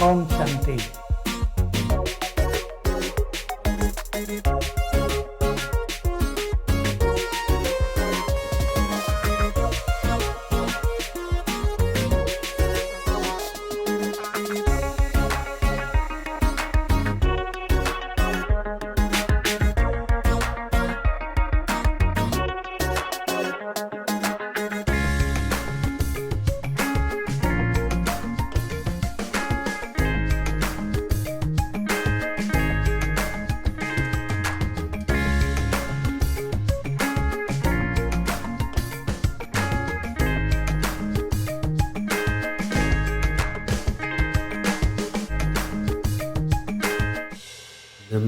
ஓம் சாந்தி.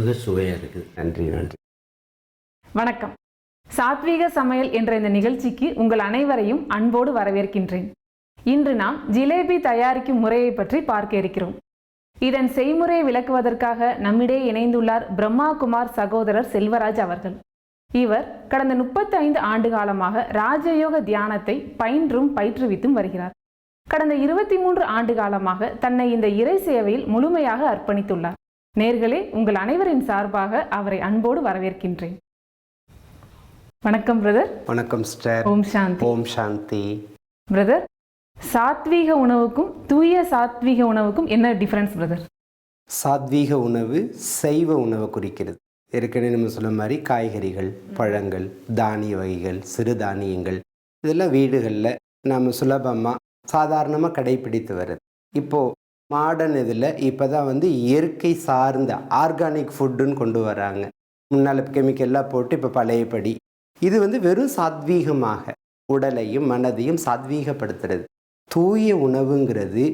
மிக சுவையாக இருக்குது. நன்றி நன்றி. வணக்கம். சாத்வீக சமையல் என்ற இந்த நிகழ்ச்சிக்கு உங்கள் அனைவரையும் அன்போடு வரவேற்கின்றேன். இன்று நாம் ஜிலேபி தயாரிக்கும் முறையை பற்றி பார்க்க இருக்கிறோம். இதன் செய்முறையை விளக்குவதற்காக நம்மிடையே இணைந்துள்ளார் பிரம்மா குமார் சகோதரர் செல்வராஜ் அவர்கள். இவர் கடந்த 35 ஆண்டு காலமாக ராஜயோக தியானத்தை பயின்றும் பயிற்றுவித்தும் வருகிறார். கடந்த 23 ஆண்டு காலமாக தன்னை இந்த இறை சேவையில் முழுமையாக அர்ப்பணித்துள்ளார். நேர்களே, உங்கள் அனைவரின் சார்பாக அவரை அன்போடு வரவேற்கின்றேன். வணக்கம் பிரதர். வணக்கம் சிஸ்டர். ஓம் சாந்தி. ஓம் சாந்தி. பிரதர், சாத்வீக உணவுக்கும் தூய சாத்வீக உணவுக்கும் என்ன டிஃபரன்ஸ் பிரதர்? சாத்வீக உணவு சைவ உணவை குறிக்கிறது. ஏற்கனவே நம்ம சொன்ன மாதிரி காய்கறிகள், பழங்கள், தானிய வகைகள், சிறுதானியங்கள் இதெல்லாம் வீடுகளில் நாம் சுலபமாக சாதாரணமாக கடைப்பிடித்து வருது. இப்போது மாடர்ன் இதில் இப்போ தான் இயற்கை சார்ந்த ஆர்கானிக் ஃபுட்டுன்னு கொண்டு வராங்க. முன்னால் கெமிக்கல்லாம் போட்டு இப்போ பழையபடி இது வெறும் சாத்வீகமாக உடலையும் மனதையும் சாத்வீகப்படுத்துறது. தூய உணவுங்கிறது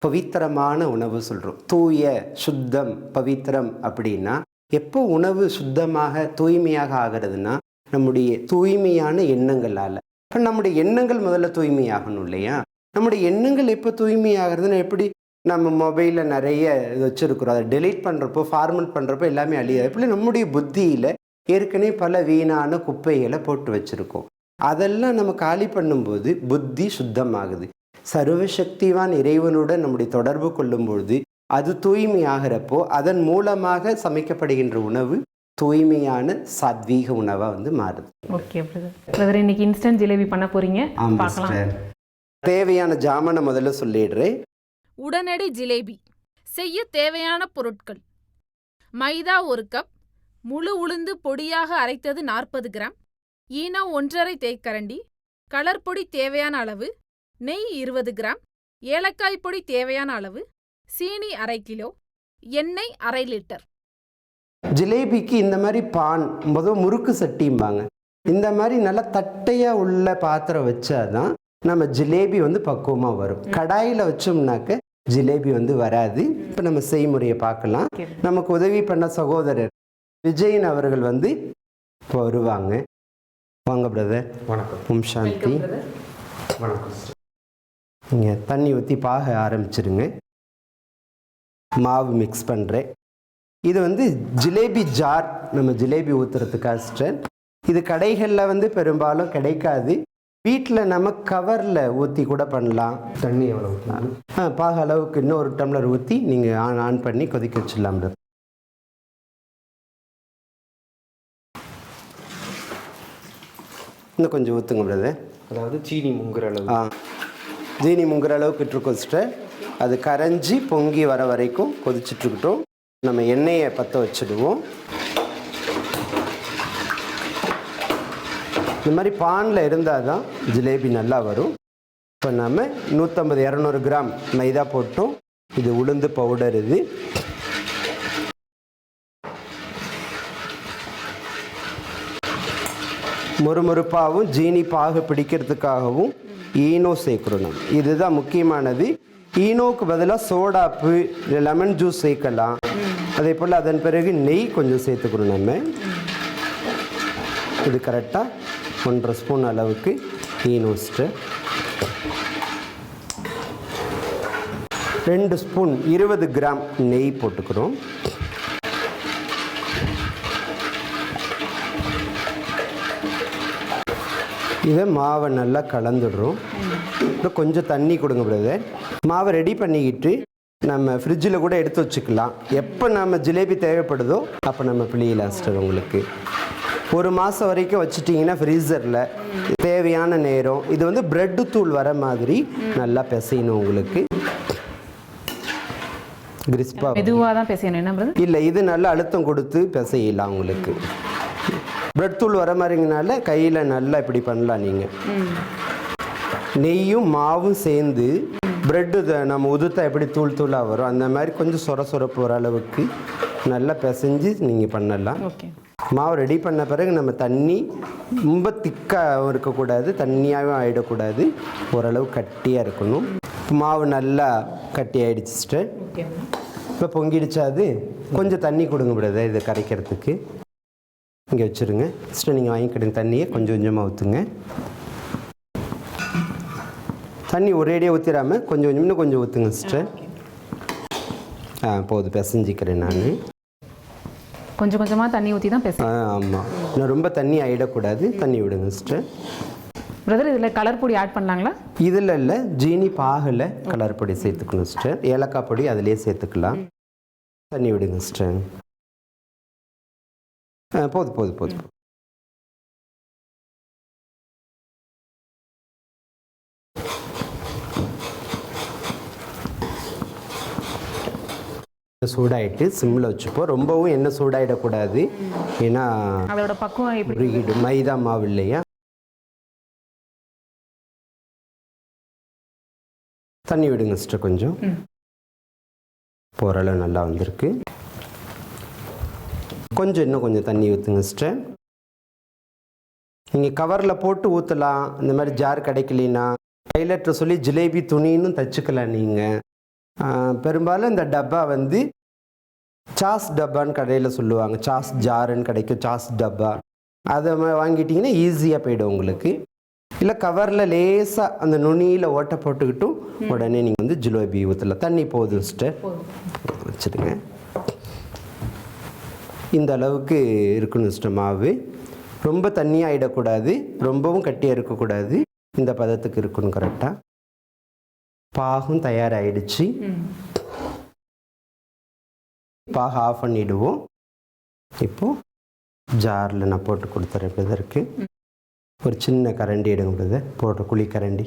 பவித்திரமான உணவு சொல்கிறோம். தூய, சுத்தம், பவித்திரம் அப்படின்னா எப்போ உணவு சுத்தமாக தூய்மையாக ஆகிறதுனா நம்முடைய தூய்மையான எண்ணங்களால். இப்போ நம்முடைய எண்ணங்கள் முதல்ல தூய்மையாகணும் இல்லையா? நம்முடைய எண்ணங்கள் எப்போ தூய்மையாகிறதுனா எப்படி? நம்ம மொபைலில் நிறைய இது வச்சுருக்குறோம், அதை டெலீட் பண்ணுறப்போ ஃபார்மட் பண்ணுறப்போ எல்லாமே அழியாது. எப்படி நம்முடைய புத்தியில் ஏற்கனவே பல வீணான குப்பைகளை போட்டு வச்சுருக்கோம். அதெல்லாம் நம்ம காலி பண்ணும்போது புத்தி சுத்தமாகுது. சர்வசக்திவான் இறைவனுடன் நம்முடைய தொடர்பு கொள்ளும்பொழுது அது தூய்மையாகிறப்போ அதன் மூலமாக சமைக்கப்படுகின்ற உணவு தூய்மையான சாத்வீக உணவாக மாறுது. ஓகே பிரதர், இன்னைக்கு இன்ஸ்டன்ட் ஜிலேபி பண்ண போறீங்க. ஆமாம். தேவையான ஜாமானை முதல்ல சொல்லிடுறேன். உடனடி ஜிலேபி செய்ய தேவையான பொருட்கள்: மைதா 1 கப், முழு உளுந்து பொடியாக அரைத்தது 40 கிராம், ஈனோ 1½ தேக்கரண்டி, கலர் பொடி தேவையான அளவு, நெய் 20 கிராம், ஏலக்காய் பொடி தேவையான அளவு, சீனி 1/2 கிலோ, எண்ணெய் 1/2 லிட்டர். ஜிலேபிக்கு இந்த மாதிரி பான் முறுக்கு சட்டிம்பாங்க. இந்த மாதிரி நல்லா தட்டையாக உள்ள பாத்திரம் வச்சாதான் நம்ம ஜிலேபி பக்குவமாக வரும். கடாயில் வச்சோம்னாக்க ஜிலேபி வராது. இப்போ நம்ம செய்முறையை பார்க்கலாம். நமக்கு உதவி பண்ண சகோதரர் விஜயன் அவர்கள் இப்போ வருவாங்க. வாங்க பிரதர். வணக்கம். ஓம் சாந்தி. வணக்கம். நீங்கள் தண்ணி ஊற்றி பாக ஆரம்பிச்சிருங்க. மாவு மிக்ஸ் பண்ணுறேன். இது ஜிலேபி ஜார், நம்ம ஜிலேபி ஊற்றுறதுக்காக சிஸ்டர். இது கடைகளில் பெரும்பாலும் கிடைக்காது. வீட்டில் நம்ம கவரில் ஊற்றி கூட பண்ணலாம். தண்ணி எவ்வளோ ஊற்றலாம்? பாக அளவுக்கு இன்னும் 1 டம்ளர் ஊற்றி நீங்கள் ஆன் பண்ணி கொதிக்க வச்சிடலாம். இன்னும் கொஞ்சம் ஊற்றுங்க பிரதர். அதாவது சீனி முங்குற அளவு. ஜீனி முங்குற அளவுக்கு இட்டுருக்கோம் சிஸ்டர். அது கரைஞ்சி பொங்கி வர வரைக்கும் கொதிச்சுட்ருக்கட்டும். நம்ம எண்ணெயை பற்ற வச்சுடுவோம். இந்த மாதிரி பானில் இருந்தால் தான் ஜிலேபி நல்லா வரும். இப்போ நம்ம 150-200 கிராம் மைதா போட்டோம். இது உளுந்து பவுடர். இது மொறுமொறுப்பாகவும் ஜீனி பாகு பிடிக்கிறதுக்காகவும் ஈனோ சேர்க்குறோம். நம்ம இதுதான் முக்கியமானது. ஈனோவுக்கு பதிலாக சோடாப்பு, லெமன் ஜூஸ் சேர்க்கலாம். அதே போல் அதன் பிறகு நெய் கொஞ்சம் சேர்த்துக்கிறோம். நம்ம இது கரெக்டாக 1½ ஸ்பூன் அளவுக்கு ஈனோ சிஸ்டர். 2 ஸ்பூன் 20 கிராம் நெய் போட்டுக்கிறோம். இதை மாவை நல்லா கலந்துடுறோம். இன்னும் கொஞ்சம் தண்ணி கொடுங்க பிரதர். மாவை ரெடி பண்ணிக்கிட்டு நம்ம ஃப்ரிட்ஜில் கூட எடுத்து வச்சுக்கலாம். எப்போ நம்ம ஜிலேபி தேவைப்படுதோ அப்போ நம்ம பிழியலாம் சிஸ்டர். உங்களுக்கு 1 மாதம் வரைக்கும் வச்சுட்டிங்கன்னா ஃப்ரீசரில் தேவையான நேரம். இது வந்து பிரெட்டு தூள் வர மாதிரி நல்லா பிசையணும் உங்களுக்கு. கிறிஸ்பாக மெதுவாக தான் பேசணும் என்ன பிரதர்? இல்லை, இது நல்லா அழுத்தம் கொடுத்து பிசையலாம் உங்களுக்கு. பிரெட் தூள் வர மாதிரிங்கனால கையில் நல்லா இப்படி பண்ணலாம் நீங்கள். நெய்யும் மாவும் சேர்ந்து பிரெட்டு நம்ம உதுத்தா எப்படி தூள் தூளாக வரும் அந்த மாதிரி கொஞ்சம் சொரப்பு வர அளவுக்கு நல்லா பிசைஞ்சு நீங்கள் பண்ணலாம். ஓகே. மாவு ரெடி பண்ண பிறகு நம்ம தண்ணி ரொம்ப திக்காகவும் இருக்கக்கூடாது, தண்ணியாகவும் ஆகிடக்கூடாது, ஓரளவு கட்டியாக இருக்கணும். மாவு நல்லா கட்டி ஆகிடுச்சு சிஸ்டர். ஓகே. இப்போ பொங்கிடுச்சா? அது கொஞ்சம் தண்ணி கொடுங்க விடாது இதை கரைக்கிறதுக்கு. இங்கே வச்சுருங்க சிஸ்டர். நீங்கள் வாங்கிக்கிடுங்க தண்ணியை கொஞ்சம் கொஞ்சமாக ஊற்றுங்க. தண்ணி ஒரேடியாக ஊற்றிடாமல் கொஞ்சம் கொஞ்சம் இன்னும் கொஞ்சம் ஊற்றுங்க சிஸ்டர். போதும், பிசைஞ்சிக்கிறேன் நான். கொஞ்சம் கொஞ்சமாக தண்ணி ஊற்றி தான் பேச. ஆமாம், இன்னும் ரொம்ப தண்ணி ஆகிடக்கூடாது. தண்ணி விடுங்க சிஸ்டர். பிரதர் இதில் கலர் பொடி ஆட் பண்ணலாங்களா? இதில் இல்லை, ஜீனி பாகில் கலர் பொடி சேர்த்துக்கணும் சிஸ்டர். ஏலக்காய் பொடி அதிலே சேர்த்துக்கலாம். தண்ணி விடுங்க சிஸ்டர். போதும் போதும் போதும். சூடாயிட்டு சிம்மில் வச்சுப்போம். ரொம்பவும் எண்ணெய் சூடாயிடக்கூடாது, ஏன்னா அதோட பக்குவம் எப்படி? உருகிடு. மைதா மாவு இல்லையா? தண்ணி விடுங்க சிஸ்டர் கொஞ்சம். ஓரளவு நல்லா வந்திருக்கு. கொஞ்சம் இன்னும் கொஞ்சம் தண்ணி ஊற்றுங்க சிஸ்டர். நீங்கள் கவரில் போட்டு ஊற்றலாம். இந்த மாதிரி ஜார் கிடைக்கலனா டைலர்கிட்ட சொல்லி ஜிலேபி துணின்னு தச்சுக்கலாம் நீங்கள். பெரும்பாலும் இந்த டப்பா வந்து சாஸ் டப்பான்னு கடையில் சொல்லுவாங்க. சாஸ் ஜாருன்னு கிடைக்கும், சாஸ் டப்பா. அதை வாங்கிட்டிங்கன்னா ஈஸியாக போய்டும் உங்களுக்கு. இல்லை கவரில் லேசாக அந்த நுனியில் ஓட்டை போட்டுக்கிட்டும் உடனே நீங்கள் வந்து ஜிலேபி ஊற்றலாம். தண்ணி போதும் சிஸ்டர். வச்சுடுங்க. இந்த அளவுக்கு இருக்கணும் சிஸ்டர் மாவு. ரொம்ப தண்ணியாக ஆகிடக்கூடாது, ரொம்பவும் கட்டியாக இருக்கக்கூடாது. இந்த பதத்துக்கு இருக்கணும் கரெக்டாக. பாகும் தயாராகிடுச்சு. பாகு ஆஃப் பண்ணிவிடுவோம். இப்போது ஜாரில் நான் போட்டு கொடுத்துறேன் பிரதருக்கு. ஒரு சின்ன கரண்டி எடுங்க பிரதர், போட்டு குழி கரண்டி.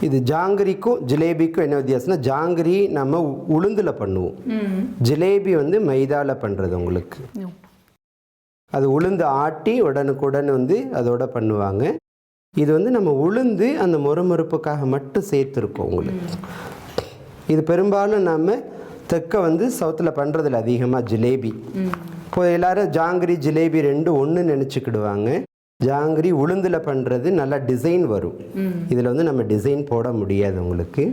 இது ஜாங்கிரிக்கும் ஜிலேபிக்கும் என்ன வித்தியாசம்னா, ஜாங்கிரி நம்ம உளுந்தில் பண்ணுவோம், ஜிலேபி வந்து மைதாவில் பண்ணுறது உங்களுக்கு. அது உளுந்து ஆட்டி உடனுக்குடன் வந்து அதோட பண்ணுவாங்க. இது வந்து நம்ம உளுந்து அந்த மொறுமொறுப்புக்காக மட்டும் சேர்த்துருக்கோம் உங்களுக்கு. இது பெரும்பாலும் நம்ம தெற்க வந்து சவுத்தில் பண்ணுறதில்ல அதிகமாக ஜிலேபி. இப்போ எல்லாரும் ஜாங்கிரி ஜிலேபி ரெண்டும் ஒன்று நினச்சிக்கிடுவாங்க. ஜாங்கிரி உளுந்தில் பண்ணுறது நல்லா டிசைன் வரும். இதில் வந்து நம்ம டிசைன் போட முடியாது உங்களுக்கு.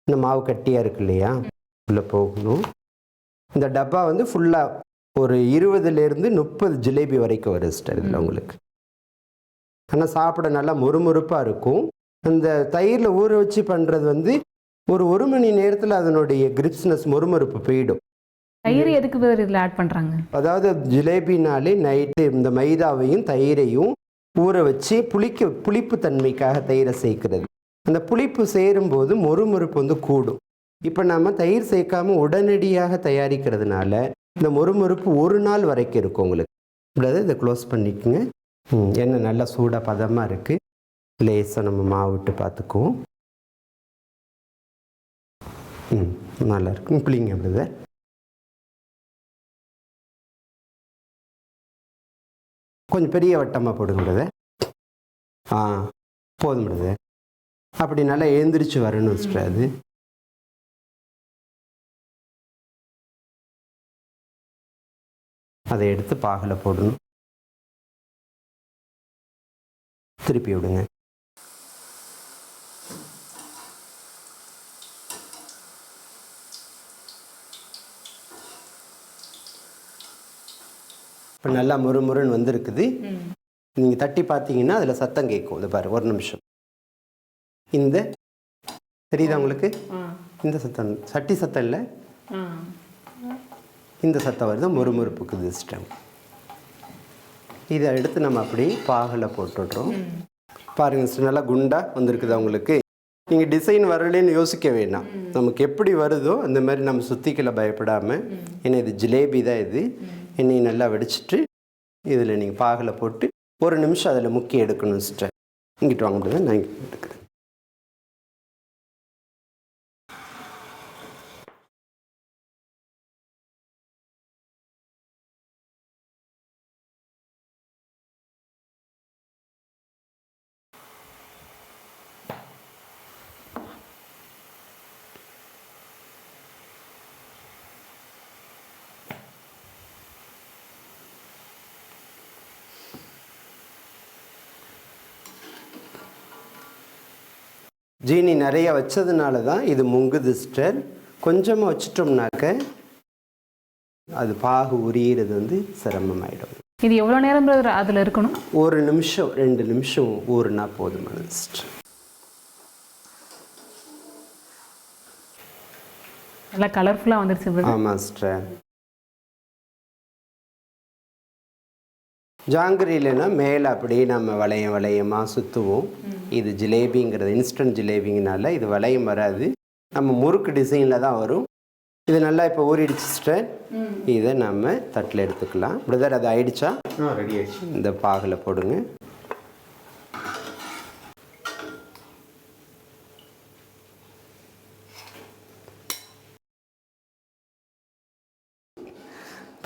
இந்த மாவு கட்டியாக இருக்கு இல்லையா, உள்ளே போகணும். இந்த டப்பா வந்து ஃபுல்லாக ஒரு 20லேருந்து 30 ஜிலேபி வரைக்கும் வரும் சிஸ்டர் இதில் உங்களுக்கு. ஆனால் சாப்பிட நல்லா முறுமுறுப்பாக இருக்கும். அந்த தயிரில் ஊற வச்சு பண்ணுறது வந்து ஒரு மணி நேரத்தில் அதனுடைய கிரிப்ஸ்னஸ் முறுமுறுப்பு போயிடும். தயிர் எதுக்கு இதில் ஆட் பண்ணுறாங்க? அதாவது ஜிலேபினாலே நைட்டு இந்த மைதாவையும் தயிரையும் ஊற வச்சு புளிப்பு தன்மைக்காக தயிரை சேர்க்கிறது. அந்த புளிப்பு சேரும்போது மொறுமொறுப்பு வந்து கூடும். இப்போ நம்ம தயிர் சேர்க்காம உடனடியாக தயாரிக்கிறதுனால இந்த மொறுமொறுப்பு ஒரு நாள் வரைக்கும் இருக்கும் உங்களுக்கு. இப்படி இதை க்ளோஸ் பண்ணிக்கோங்க. எண்ணெய் நல்லா சூடாக பதமாக இருக்குது. லேசாக நம்ம மாவு விட்டு பார்த்துக்குவோம். நல்லா இருக்கும். பிள்ளைங்க அப்படித கொஞ்சம் பெரிய வட்டமாக போடுங்கிறத. போதும் விடுது. அப்படி நல்லா எழுந்திரிச்சு வரணும் சிஸ்டர். அது அதை எடுத்து பாகில் போடணும். திருப்பி விடுங்க. இப்போ நல்லா முறுமுறுன்னு வந்திருக்குது. நீங்கள் தட்டி பார்த்தீங்கன்னா அதில் சத்தம் கேட்கும். இது பாரு, ஒரு நிமிஷம். இந்த தெரியுதா உங்களுக்கு? இந்த சத்தம் சட்டி சத்தம் இல்லை, இந்த சத்தம் வருது முறுமுறுப்புக்கு சிஸ்டம். இதை எடுத்து நம்ம அப்படியே பாகில் போட்டுடுறோம். பாருங்கள் சிஸ்டர், நல்லா குண்டாக வந்திருக்குது உங்களுக்கு. நீங்கள் டிசைன் வரலேன்னு யோசிக்க வேண்டாம், நமக்கு எப்படி வருதோ அந்த மாதிரி நம்ம சுத்திக்கல பயப்படாமல். ஏன்னா இது ஜிலேபி தான். இது எண்ணெயை நல்லா வடிச்சிட்டு இதில் நீங்கள் பாகில் போட்டு 1 நிமிஷம் அதில் முக்கி எடுக்கணும் சிஸ்டர். இங்கிட்டு வாங்க முடியாது, நான் இங்கிட்டு எடுக்கிறேன். ஜீனி நிறைய வச்சதுனால தான் இது முங்குது சிஸ்டர். கொஞ்சமாக வச்சிட்டோம்னாக்க அது பாகு உரியிறது வந்து சிரமமாயிடும். இது எவ்வளோ நேரம் அதில் இருக்கணும்? 1 நிமிஷம் 2 நிமிஷம் ஊறுனா போதுமானது சிஸ்டர். நல்லா கலர்ஃபுல்லாக வந்துருச்சு. ஆமாம் சிஸ்டர். ஜாங்கிரியிலனா மேலே அப்படியே நம்ம வளையமாக சுற்றுவோம். இது ஜிலேபிங்கிறது இன்ஸ்டன்ட் ஜிலேபிங்கனால இது வளையம் வராது, நம்ம முறுக்கு டிசைனில் தான் வரும். இது நல்லா இப்போ ஊறிடுச்சு சிஸ்டர். இதை நம்ம தட்டில் எடுத்துக்கலாம். பிரதர் அது ஆயிடுச்சா? ரெடி ஆயிடுச்சு. இந்த பாகில் போடுங்க.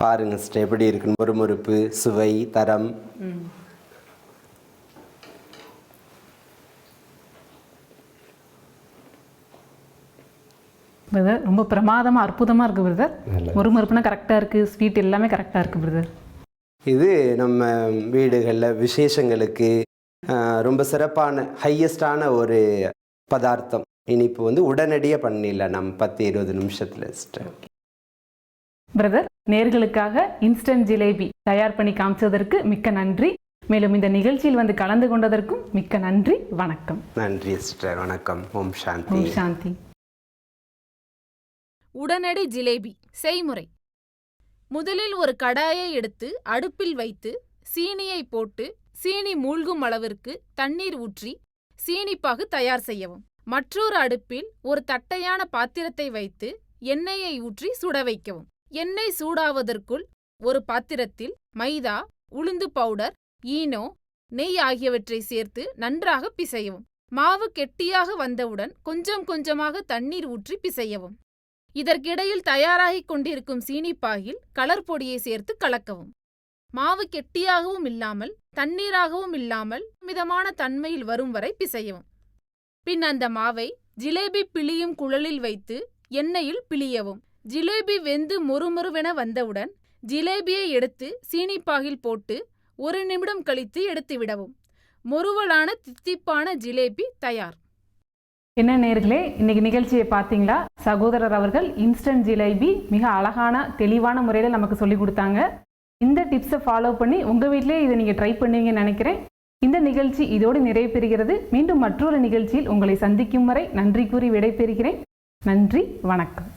பாருங்க சிஸ்டர் எப்படி இருக்குன்னு, முறுமுறுப்பு, சுவை, தரம். பிரதர் ரொம்ப பிரமாதமாக அற்புதமாக இருக்குது பிரதர். முறுமுறுப்புனா கரெக்டாக இருக்குது, ஸ்வீட் எல்லாமே கரெக்டாக இருக்குது பிரதர். இது நம்ம வீடுகளில் விசேஷங்களுக்கு ரொம்ப சிறப்பான ஹையஸ்டான ஒரு பதார்த்தம். இனிப்பு வந்து உடனடியாக பண்ணிடலாம் நம்ம 10-20 நிமிஷத்தில் சிஸ்டர். பிரதர், நேர்களுக்காக இன்ஸ்டன்ட் ஜிலேபி தயார் பண்ணி காமிச்சதற்கு மிக்க நன்றி. மேலும் இந்த நிகழ்ச்சியில் வந்து கலந்து கொண்டதற்கும் மிக்க நன்றி. வணக்கம். நன்றி சிஸ்டர். வணக்கம். ஓம் சாந்தி. ஓம் சாந்தி. உடனடி ஜிலேபி செய்முறை. முதலில் ஒரு கடாயை எடுத்து அடுப்பில் வைத்து சீனியை போட்டு சீனி மூழ்கும் அளவிற்கு தண்ணீர் ஊற்றி சீனிப்பாகு தயார் செய்யவும். மற்றொரு அடுப்பில் ஒரு தட்டையான பாத்திரத்தை வைத்து எண்ணெயை ஊற்றி சுட வைக்கவும். எண்ணெய் சூடாவதற்குள் ஒரு பாத்திரத்தில் மைதா, உளுந்து பவுடர், ஈனோ, நெய் ஆகியவற்றை சேர்த்து நன்றாக பிசையவும். மாவு கெட்டியாக வந்தவுடன் கொஞ்சம் கொஞ்சமாக தண்ணீர் ஊற்றி பிசையவும். இதற்கிடையில் தயாராகிக் கொண்டிருக்கும் சீனிப்பாகில் கலர் பொடியை சேர்த்து கலக்கவும். மாவு கெட்டியாகவும் இல்லாமல் தண்ணீராகவும் இல்லாமல் மிதமான தன்மையில் வரும் வரை பிசையவும். பின் அந்த மாவை ஜிலேபி பிழியும் குழலில் வைத்து எண்ணெயில் பிழியவும். ஜிலேபி வெந்து மொறுமொறுவென வந்தவுடன் ஜிலேபியை எடுத்து சீனிப்பாகில் போட்டு 1 நிமிடம் கழித்து எடுத்துவிடவும். மொறுவலான தித்திப்பான ஜிலேபி தயார். என்ன நேர்களே, இன்னைக்கு நிகழ்ச்சியை பார்த்தீங்களா? சகோதரர் அவர்கள் இன்ஸ்டன்ட் ஜிலேபி மிக அழகான தெளிவான முறையில் நமக்கு சொல்லி கொடுத்தாங்க. இந்த டிப்ஸை ஃபாலோ பண்ணி உங்கள் வீட்டிலே இதை நீங்கள் ட்ரை பண்ணுவீங்கன்னு நினைக்கிறேன். இந்த நிகழ்ச்சி இதோடு நிறைவு பெறுகிறது. மீண்டும் மற்றொரு நிகழ்ச்சியில் உங்களை சந்திக்கும் வரை நன்றி கூறி விடைபெறுகிறேன். நன்றி, வணக்கம்.